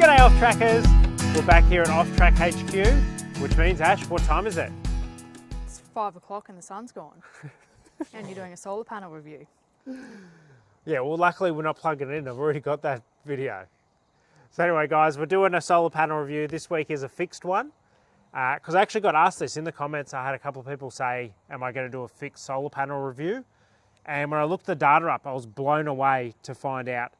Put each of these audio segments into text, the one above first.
G'day Off Trackers, we're back here at Off Track HQ, which means, Ash, what time is it? It's 5 o'clock and the sun's gone. And you're doing a solar panel review. Yeah, well luckily we're not plugging it in, I've already got that video. So anyway guys, we're doing a solar panel review. This week is a fixed one. Because I actually got asked this in the comments. I had a couple of people say, am I going to do a fixed solar panel review? And when I looked the data up, I was blown away to find out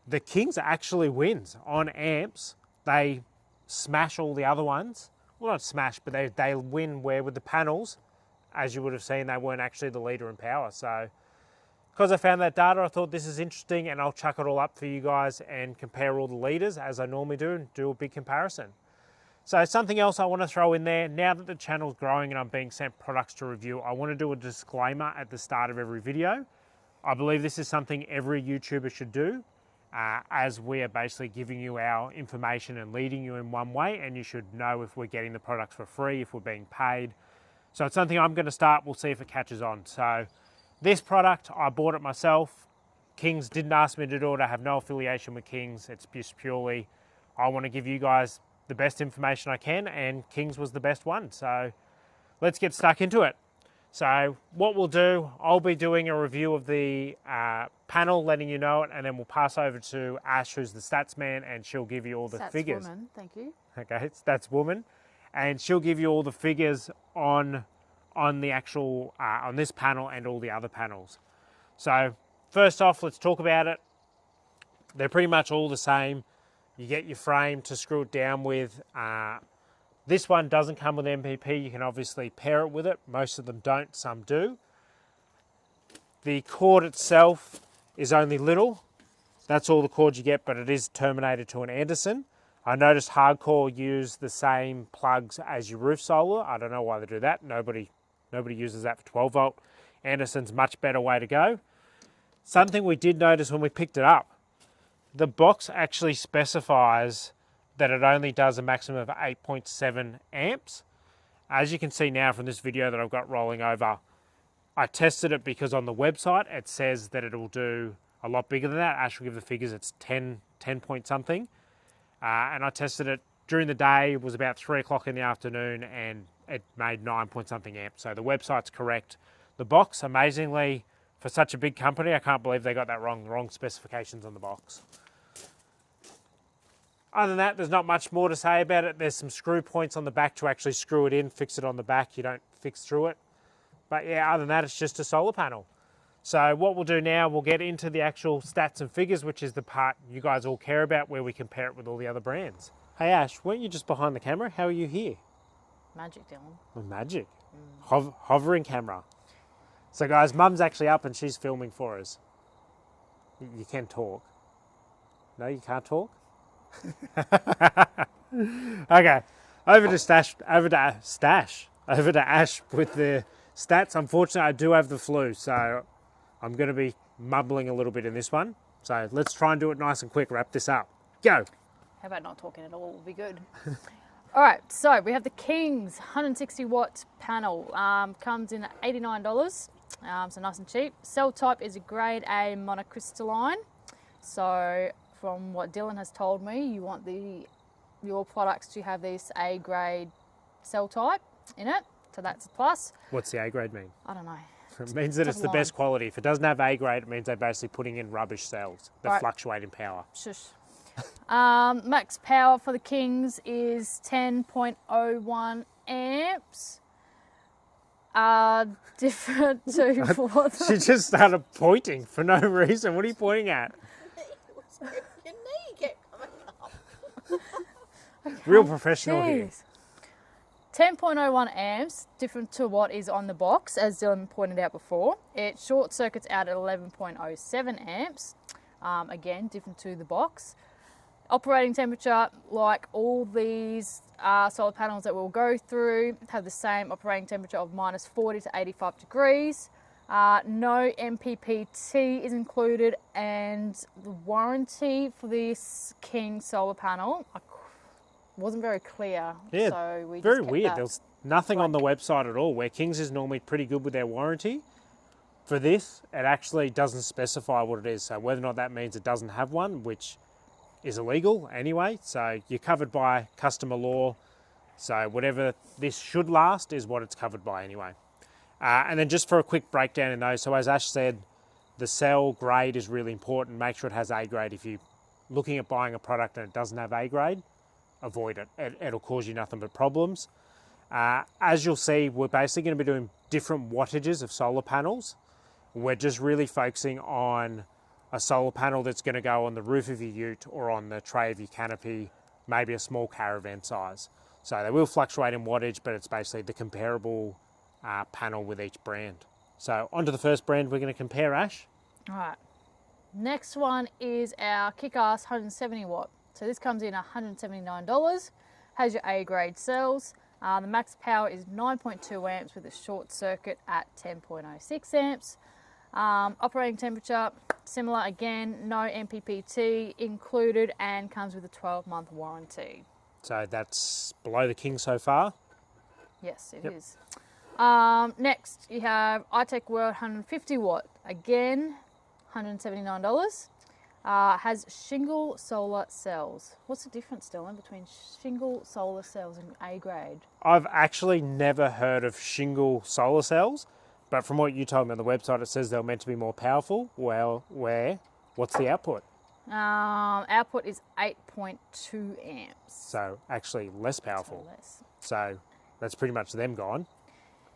the Kings actually wins on amps. They smash all the other ones. Well, not smash, but they win where with the panels, as you would have seen, they weren't actually the leader in power. So because I found that data, I thought this is interesting and I'll chuck it all up for you guys and compare all the leaders as I normally do and do a big comparison. So something else I want to throw in there, now that the channel's growing and I'm being sent products to review, I want to do a disclaimer at the start of every video. I believe this is something every YouTuber should do, as we are basically giving you our information and leading you in one way, and you should know if we're getting the products for free, if we're being paid. So it's something I'm going to start, we'll see if it catches on. So this product, I bought it myself. Kings didn't ask me to do it, I have no affiliation with Kings, it's just purely, I want to give you guys the best information I can, and Kings was the best one. So let's get stuck into it. So what we'll do, I'll be doing a review of the panel, letting you know it, and then we'll pass over to Ash, who's the stats man, and she'll give you all the figures. Woman, thank you. Okay, stats woman, and she'll give you all the figures on the actual on this panel and all the other panels. So first off, let's talk about it. They're pretty much all the same. You get your frame to screw it down with. This one doesn't come with MPP. You can obviously pair it with it. Most of them don't, some do. The cord itself is only little. That's all the cord you get, but it is terminated to an Anderson. I noticed Hardkorr use the same plugs as your roof solar. I don't know why they do that. Nobody uses that for 12 volt. Anderson's much better way to go. Something we did notice when we picked it up, the box actually specifies that it only does a maximum of 8.7 amps. As you can see now from this video that I've got rolling over, I tested it because on the website it says that it will do a lot bigger than that. Ash will give the figures, it's 10 point something. And I tested it during the day, it was about 3 o'clock in the afternoon, and it made 9 point something amps. So the website's correct. The box, amazingly, for such a big company, I can't believe they got that wrong. The wrong specifications on the box. Other than that, there's not much more to say about it. There's some screw points on the back to actually screw it in, fix it on the back. You don't fix through it. But yeah, other than that, it's just a solar panel. So what we'll do now, we'll get into the actual stats and figures, which is the part you guys all care about, where we compare it with all the other brands. Hey Ash, weren't you just behind the camera? How are you here? Magic, Dylan. Oh, magic. Hovering camera. So guys, Mum's actually up and she's filming for us. You can talk. No, you can't talk? Okay, over to Ash with the stats. Unfortunately, I do have the flu, so I'm going to be mumbling a little bit in this one. So let's try and do it nice and quick, wrap this up. Go. How about not talking at all? Will be good. All right, so we have the Kings 160 watt panel. Comes in at $89, so nice and cheap. Cell type is a grade A monocrystalline. So from what Dylan has told me, you want your products to have this A grade cell type in it, so that's a plus. What's the A grade mean? I don't know. It means that it's the best quality. If it doesn't have A grade, it means they're basically putting in rubbish cells that fluctuate in power. Shush. Max power for the Kings is 10.01 amps. Different to She just started pointing for no reason. What are you pointing at? Your knee kept coming up. Real professional here. 10.01 amps, different to what is on the box, as Dylan pointed out before. It short circuits out at 11.07 amps. Again, different to the box. Operating temperature, like all these solar panels that we'll go through, have the same operating temperature of minus 40 to 85 degrees. No MPPT is included, and the warranty for this King solar panel wasn't very clear. Yeah, so we very just weird. There's nothing on the website at all, where Kings is normally pretty good with their warranty. For this, it actually doesn't specify what it is. So whether or not that means it doesn't have one, which is illegal anyway. So you're covered by customer law. So whatever this should last is what it's covered by anyway. And then just for a quick breakdown in those, so as Ash said, the cell grade is really important. Make sure it has A grade. If you're looking at buying a product and it doesn't have A grade, avoid it. It'll cause you nothing but problems. As you'll see, we're basically going to be doing different wattages of solar panels. We're just really focusing on a solar panel that's going to go on the roof of your ute or on the tray of your canopy, maybe a small caravan size. So they will fluctuate in wattage, but it's basically the comparable panel with each brand. So onto the first brand we're going to compare, Ash. All right. Next one is our Kickass 170 watt. So this comes in $179. Has your A grade cells. The max power is 9.2 amps with a short circuit at 10.06 amps. Operating temperature, similar again, no MPPT included and comes with a 12-month warranty. So that's below the king so far. Yes, it is. Next, you have Itecword 150 watt. Again, $179. Has shingle solar cells. What's the difference, Dylan, between shingle solar cells and A grade? I've actually never heard of shingle solar cells, but from what you told me on the website, it says they're meant to be more powerful. Well, what's the output? Output is 8.2 amps. So actually less powerful. So less. So that's pretty much them gone.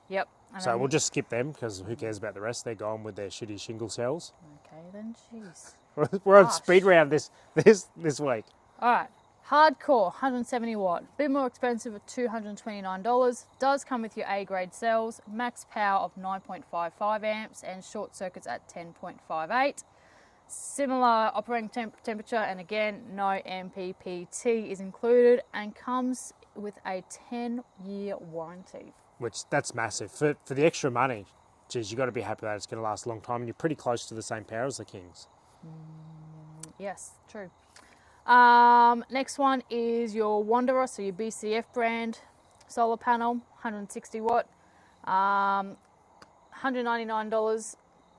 Yep. And So then- we'll just skip them because who cares about the rest? They're gone with their shitty shingle cells. Okay then, jeez. We're on Gosh. speed round this week. All right. Hardkorr 170 watt. Bit more expensive at $229. Does come with your A grade cells. Max power of 9.55 amps and short circuits at 10.58. Similar operating temperature, and again, no MPPT is included and comes with a 10-year warranty. Which that's massive. For the extra money, geez, you got to be happy that it's going to last a long time. And you're pretty close to the same power as the Kings. Yes, true. Next one is your Wanderer, so your BCF brand solar panel, 160 watt, $199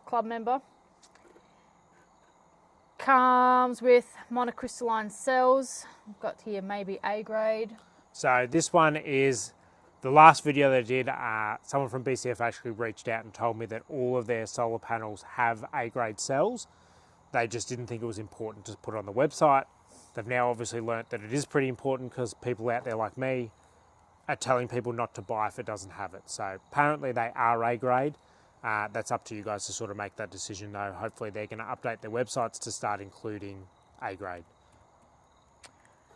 club member. Comes with monocrystalline cells. We've got here maybe A grade. So this one is the last video they did. Someone from BCF actually reached out and told me that all of their solar panels have A grade cells. They just didn't think it was important to put it on the website. They've now obviously learnt that it is pretty important because people out there like me are telling people not to buy if it doesn't have it. So apparently they are A grade. That's up to you guys to sort of make that decision though. Hopefully they're going to update their websites to start including A grade.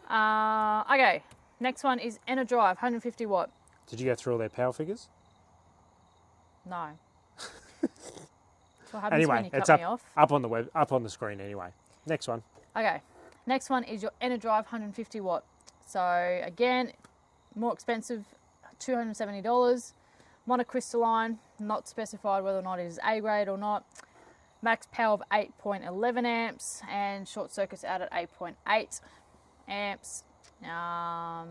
Okay, next one is Enerdrive 150 watt. Did you go through all their power figures? No. That's what happens Anyway, when you it's cut me off. up on the screen anyway. Next one. Okay, next one is your Enerdrive 150 watt. So again, more expensive, $270. Monocrystalline, not specified whether or not it is A grade or not. Max power of 8.11 amps and short circuits out at 8.8 amps.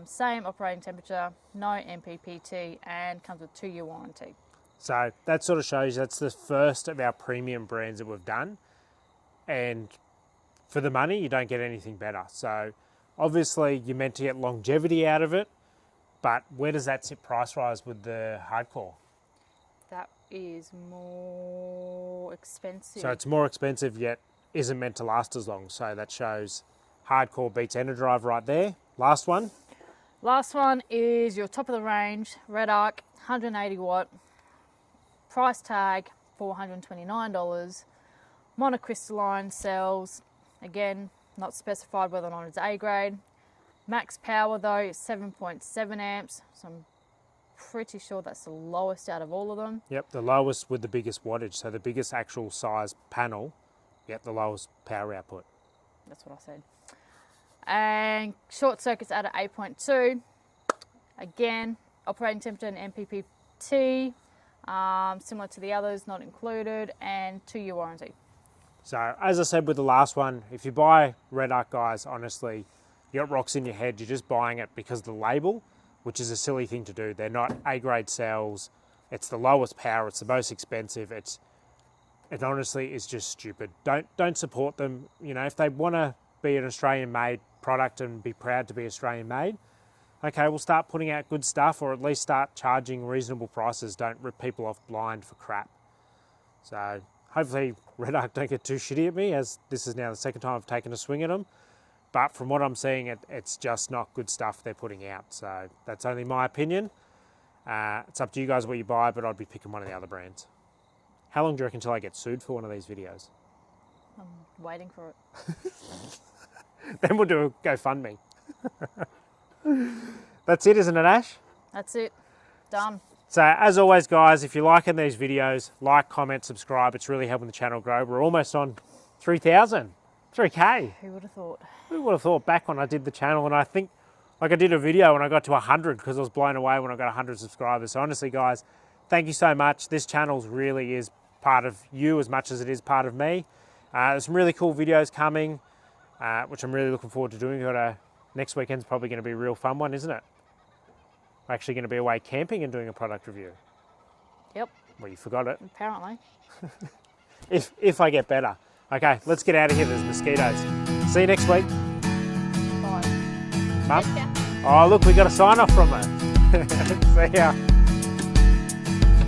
Same operating temperature, no MPPT, and comes with 2-year warranty. So that sort of shows that's the first of our premium brands that we've done. And for the money, you don't get anything better. So obviously you're meant to get longevity out of it, but where does that sit price-wise with the Hardkorr? That is more expensive. So it's more expensive yet isn't meant to last as long. So that shows Hardkorr beats Enerdrive right there. Last one. Last one is your top of the range, Redarc, 180 watt. Price tag, $429. Monocrystalline cells, again, not specified whether or not it's A grade. Max power though is 7.7 amps, so I'm pretty sure that's the lowest out of all of them. Yep, the lowest with the biggest wattage. So the biggest actual size panel, yep, the lowest power output. That's what I said. And short circuits out at 8.2. Again, operating temperature and MPPT, similar to the others, not included, and 2-year warranty. So as I said with the last one, if you buy Redarc, guys, honestly, you got rocks in your head. You're just buying it because of the label, which is a silly thing to do. They're not A-grade cells. It's the lowest power. It's the most expensive. It honestly is just stupid. Don't support them. You know, if they want to be an Australian made product and be proud to be Australian made, okay, we'll start putting out good stuff, or at least start charging reasonable prices. Don't rip people off blind for crap. So hopefully Redarc don't get too shitty at me, as this is now the second time I've taken a swing at them. But from what I'm seeing, it's just not good stuff they're putting out. So that's only my opinion. It's up to you guys what you buy, but I'd be picking one of the other brands. How long do you reckon until I get sued for one of these videos? I'm waiting for it. Then we'll do a GoFundMe. That's it, isn't it, Ash? That's it. Done. So as always, guys, if you're liking these videos, like, comment, subscribe. It's really helping the channel grow. We're almost on 3,000, 3K. Who would have thought? Who would have thought back when I did the channel, and I think, like, I did a video when I got to 100 because I was blown away when I got 100 subscribers. So honestly, guys, thank you so much. This channel really is part of you as much as it is part of me. There's some really cool videos coming, which I'm really looking forward to doing. Next weekend's probably going to be a real fun one, isn't it? We're actually going to be away camping and doing a product review. Yep. Well, you forgot it. Apparently. If I get better. Okay, let's get out of here. There's mosquitoes. See you next week. Bye. Mum? Oh, look, we got a sign off from her. See ya.